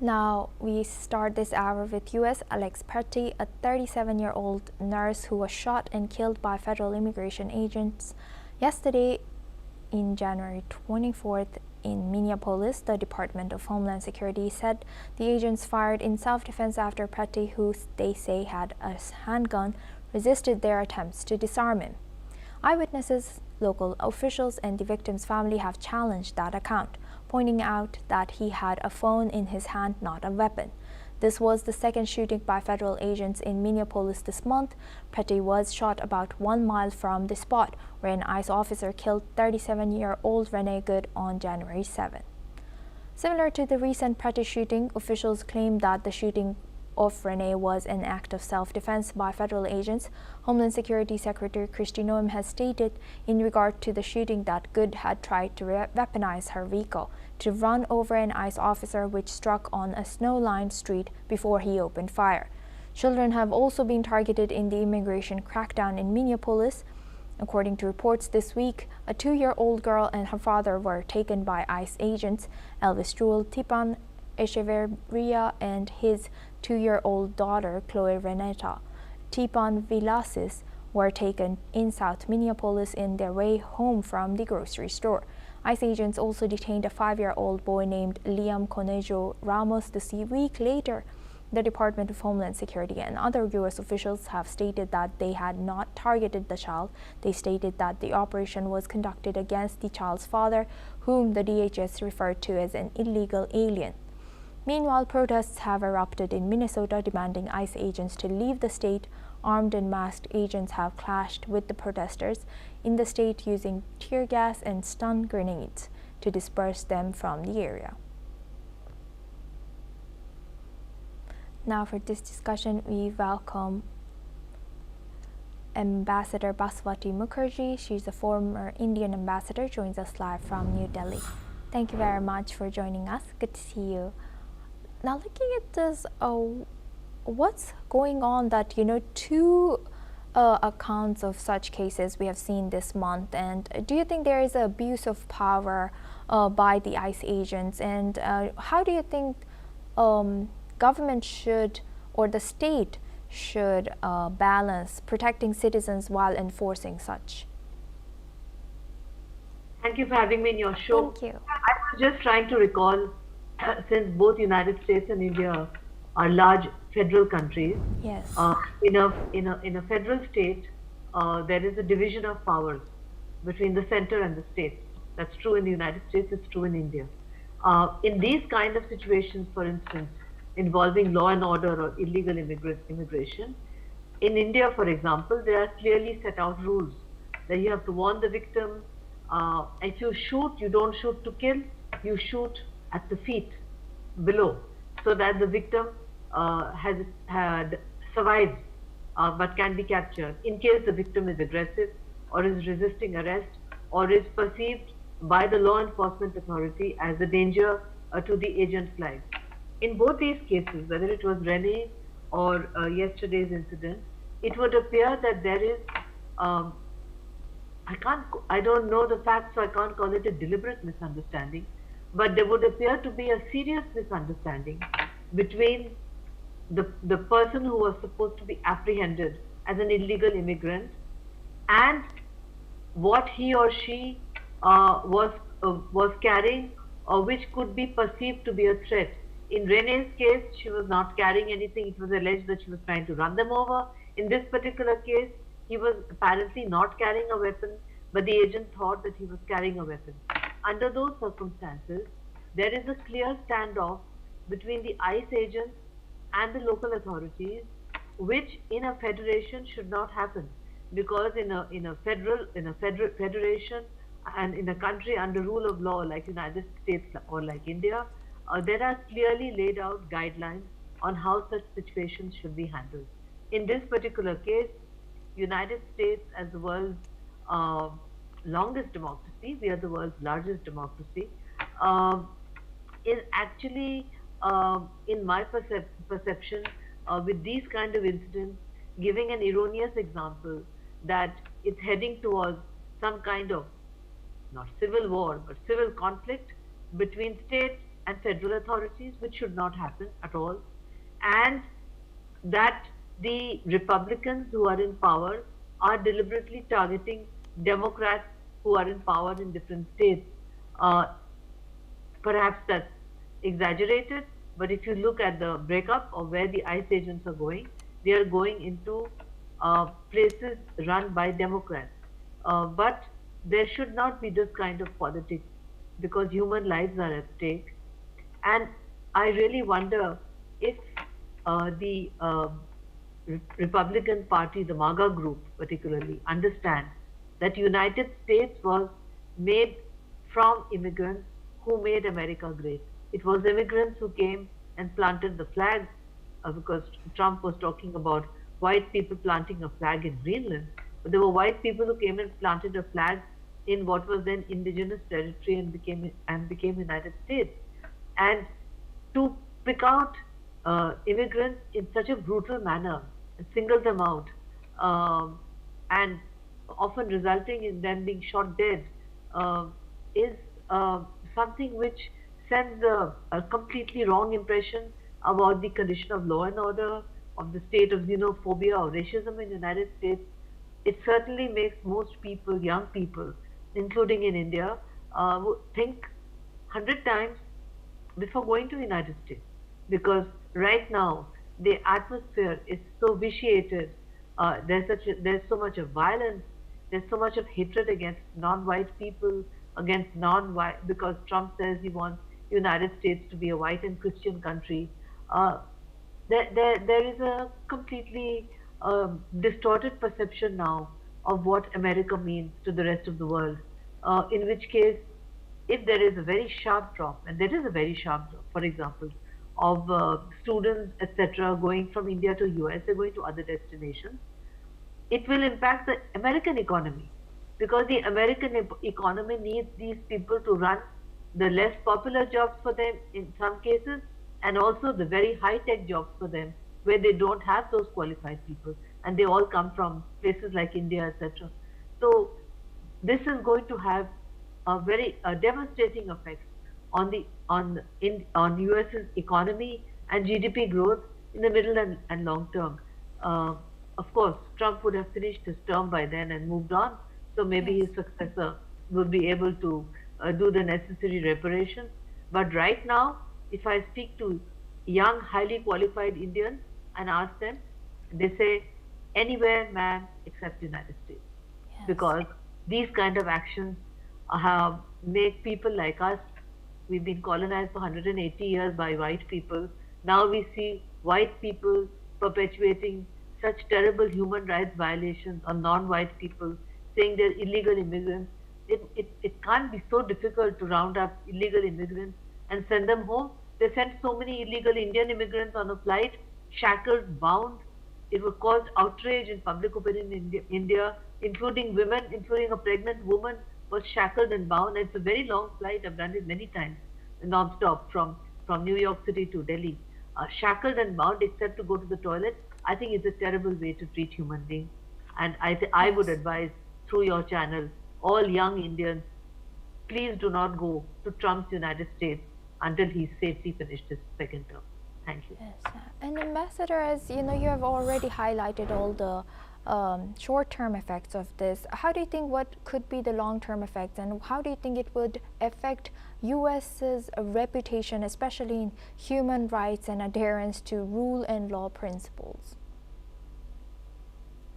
Now, we start this hour with U.S. Alex Petty, a 37-year-old nurse who was shot and killed by federal immigration agents yesterday in January 24th in Minneapolis. The Department of Homeland Security said the agents fired in self-defense after Petty, who they say had a handgun, resisted their attempts to disarm him. Eyewitnesses, local officials, and the victim's family have challenged that account, pointing out that he had a phone in his hand, not a weapon. This was the second shooting by federal agents in Minneapolis this month. Petty was shot about 1 mile from the spot where an ICE officer killed 37-year-old Renee Good on January 7. Similar to the recent Petty shooting, officials claim that the shooting of Renee was an act of self-defense by federal agents. Homeland Security Secretary Kristi Noem has stated in regard to the shooting that Good had tried to weaponize her vehicle to run over an ICE officer which struck on a snow-lined street before he opened fire. Children have also been targeted in the immigration crackdown in Minneapolis. According to reports this week, a 2-year-old girl and her father were taken by ICE agents. Elvis Jewel Tipan Echeverria and his 2-year-old daughter, Chloe Renata Tipan Villasis, were taken in South Minneapolis in their way home from the grocery store. ICE agents also detained a 5-year-old boy named Liam Conejo Ramos this week. Later, the Department of Homeland Security and other U.S. officials have stated that they had not targeted the child. They stated that the operation was conducted against the child's father, whom the DHS referred to as an illegal alien. Meanwhile, protests have erupted in Minnesota demanding ICE agents to leave the state. Armed and masked agents have clashed with the protesters in the state using tear gas and stun grenades to disperse them from the area. Now for this discussion, we welcome Ambassador Baswati Mukherjee. She's a former Indian ambassador, joins us live from New Delhi. Thank you very much for joining us. Good to see you. Now, looking at this, what's going on that, two accounts of such cases we have seen this month, and do you think there is abuse of power by the ICE agents, and how do you think government should, or the state should balance protecting citizens while enforcing such? Thank you for having me in your show. Thank you. I was just trying to recall, since both United States and India are large federal countries, yes, in a federal state, there is a division of powers between the center and the states. That's true in the United States. It's true in India. In these kind of situations, for instance, involving law and order or illegal immigration, in India, for example, there are clearly set out rules that you have to warn the victim. If you shoot, you don't shoot to kill. You shoot at the feet below, so that the victim had survived but can be captured in case the victim is aggressive or is resisting arrest or is perceived by the law enforcement authority as a danger to the agent's life. In both these cases, whether it was Renee or yesterday's incident, it would appear that there is I don't know the facts, so I can't call it a deliberate misunderstanding, but there would appear to be a serious misunderstanding between the person who was supposed to be apprehended as an illegal immigrant and what he or she was carrying, or which could be perceived to be a threat. In Renee's case, she was not carrying anything. It was alleged that she was trying to run them over. In this particular case, he was apparently not carrying a weapon, but the agent thought that he was carrying a weapon. Under those circumstances, there is a clear standoff between the ICE agents and the local authorities, which in a federation should not happen, because in a federation and in a country under rule of law like United States or like India, there are clearly laid out guidelines on how such situations should be handled. In this particular case, United States, as the world's longest democracy, we are the world's largest democracy, is actually, in my perception, with these kind of incidents, giving an erroneous example that it's heading towards some kind of, not civil war, but civil conflict between states and federal authorities, which should not happen at all, and that the Republicans who are in power are deliberately targeting Democrats who are in power in different states. Uh, Perhaps that's exaggerated, but if you look at the breakup of where the ICE agents are going, they are going into places run by Democrats. But there should not be this kind of politics because human lives are at stake. And I really wonder if the Republican Party, the MAGA group particularly, understand that United States was made from immigrants who made America great. It was immigrants who came and planted the flag because Trump was talking about white people planting a flag in Greenland. But there were white people who came and planted a flag in what was then indigenous territory and became United States. And to pick out immigrants in such a brutal manner and single them out, um, and often resulting in them being shot dead, uh, is something which sends a completely wrong impression about the condition of law and order, of the state of xenophobia or racism in the United States. It certainly makes most people, young people, including in India, think 100 times before going to the United States, because right now the atmosphere is so vitiated. There's so much of violence. There's so much of hatred against non-white people, against non-white, because Trump says he wants the United States to be a white and Christian country. Uh, there is a completely distorted perception now of what America means to the rest of the world. In which case, if there is a very sharp drop, and there is a very sharp drop, for example, of students, etc., going from India to US, they're going to other destinations, it will impact the American economy because the American economy needs these people to run the less popular jobs for them in some cases, and also the very high tech jobs for them where they don't have those qualified people, and they all come from places like India, etc. So this is going to have a very devastating effect on the on US's economy and GDP growth in the middle and long term. Uh, of course, Trump would have finished his term by then and moved on, so maybe Yes. his successor would be able to do the necessary reparations. But right now, if I speak to young, highly qualified Indians and ask them, they say anywhere, ma'am, except United States, Yes. because these kind of actions have make people like us. We've been colonized for 180 years by white people. Now we see white people perpetuating such terrible human rights violations on non-white people, saying they're illegal immigrants. It can't be so difficult to round up illegal immigrants and send them home. They sent so many illegal Indian immigrants on a flight, shackled, bound. It would cause outrage in public opinion in India, including women, including a pregnant woman was shackled and bound. It's a very long flight. I've done it many times, non-stop from New York City to Delhi. Shackled and bound, except to go to the toilet. I think it's a terrible way to treat human beings. And I would Yes. advise through your channel, all young Indians, please do not go to Trump's United States until he's safely finished his second term. Thank you. Yes, and Ambassador, as you know, you have already highlighted all the short-term effects of this. How do you think what could be the long-term effects, and how do you think it would affect U.S.'s reputation, especially in human rights and adherence to rule and law principles?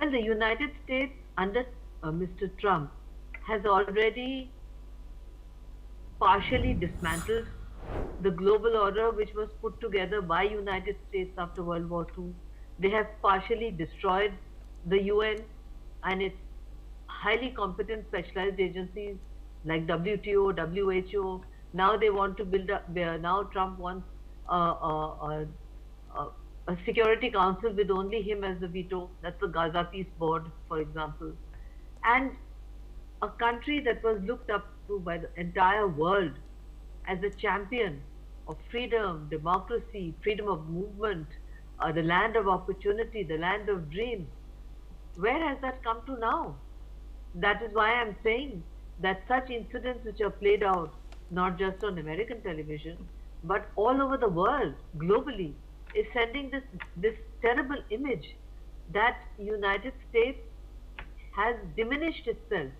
Well, the United States under Mr. Trump has already partially dismantled the global order which was put together by United States after World War II. They have partially destroyed the UN and its highly competent specialized agencies like WTO, WHO. Now they want to build up. Now Trump wants a, a Security Council with only him as the veto. That's the Gaza Peace Board, for example. And a country that was looked up to by the entire world as a champion of freedom, democracy, freedom of movement, the land of opportunity, the land of dreams. Where has that come to now? That is why I'm saying that such incidents which are played out, not just on American television, but all over the world, globally, is sending this terrible image that United States has diminished itself.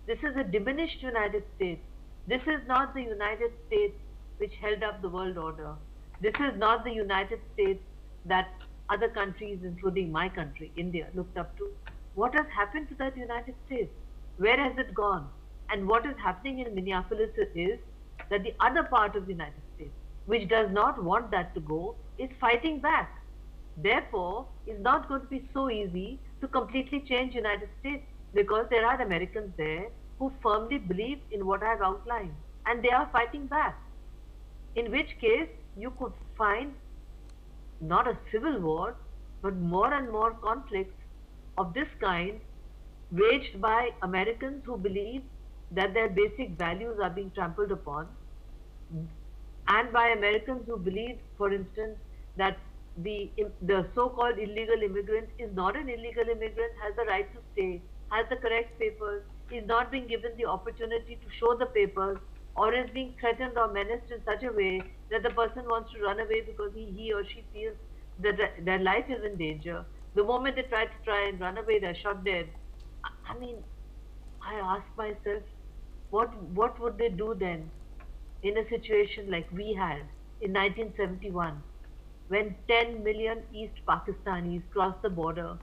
This is a diminished United States. This is not the United States which held up the world order. This is not the United States that other countries, including my country, India, looked up to. What has happened to that United States? Where has it gone? And what is happening in Minneapolis is that the other part of the United States, which does not want that to go, is fighting back. Therefore, it's not going to be so easy to completely change United States because there are Americans there who firmly believe in what I've outlined and they are fighting back. In which case, you could find not a civil war, but more and more conflicts of this kind waged by Americans who believe that their basic values are being trampled upon, and by Americans who believe, for instance, that the so-called illegal immigrant is not an illegal immigrant, has the right to stay, has the correct papers, is not being given the opportunity to show the papers, or is being threatened or menaced in such a way that the person wants to run away because he or she feels that their life is in danger. The moment they try and run away, they're shot dead. I mean, I ask myself, what would they do then in a situation like we had in 1971 when 10 million East Pakistanis crossed the border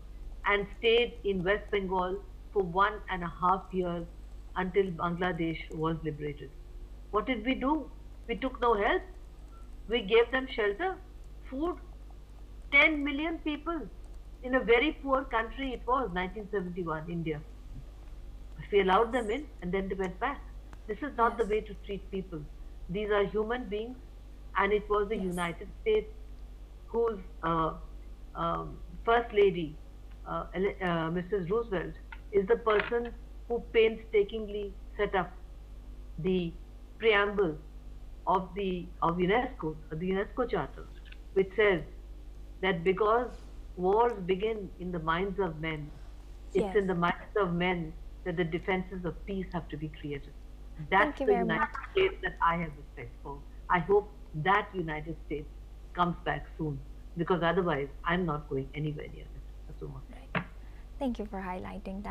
and stayed in West Bengal for 1.5 years until Bangladesh was liberated? What did we do? We took no help. We gave them shelter, food. 10 million people in a very poor country it was, 1971, India. We allowed them in and then they went back. This is not the Yes. way to treat people. These are human beings, and it was the Yes. United States whose um, First Lady, Mrs. Roosevelt, is the person who painstakingly set up the preamble of the UNESCO Charter, which says that because wars begin in the minds of men, it's Yes. in the minds of men that the defenses of peace have to be created. That's Thank you the very much. United States that I have respect for. I hope that United States comes back soon because otherwise I'm not going anywhere near it. Asuma. Right. Thank you for highlighting that.